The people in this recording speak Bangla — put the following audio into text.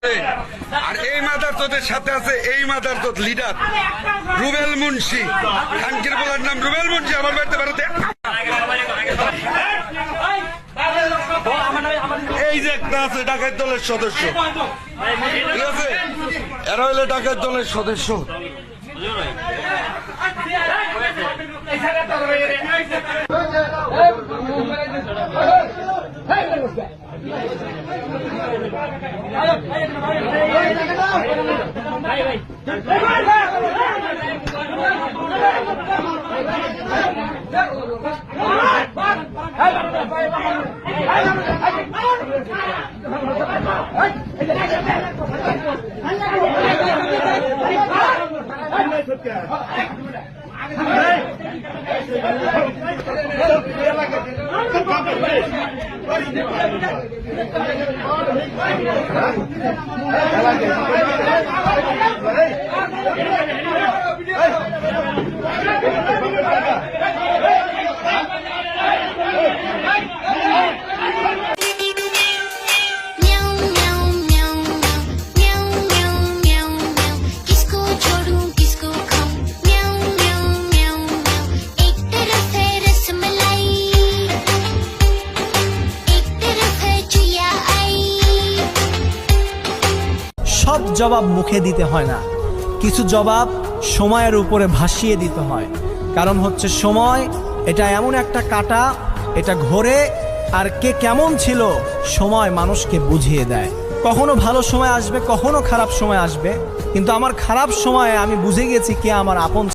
আর এই মাদারচোদের সাথে আছে এই মাদারচোদ লিডার রুবেল মুন্সি। খানকির বলার নাম রুবেল মুন্সি। আমার বাড়িতে বেরোতে এই যে একটা আছে ডাকাত দলের সদস্য, ঠিক আছে? এরা হইলে ডাকাত দলের সদস্য। সব জবাব মুখে দিতে হয় না, কিছু জবাব সময়ের উপরে ভাসিয়ে দিতে হয়। কারণ হচ্ছে সময় এটা এমন একটা কাঁটা, এটা ঘোরে, আর কে কেমন ছিল সময় মানুষকে বুঝিয়ে দেয়। কখনো ভালো সময় আসবে, কখনো খারাপ সময় আসবে, কিন্তু আমার খারাপ সময়ে আমি বুঝে গেছি কে আমার আপন।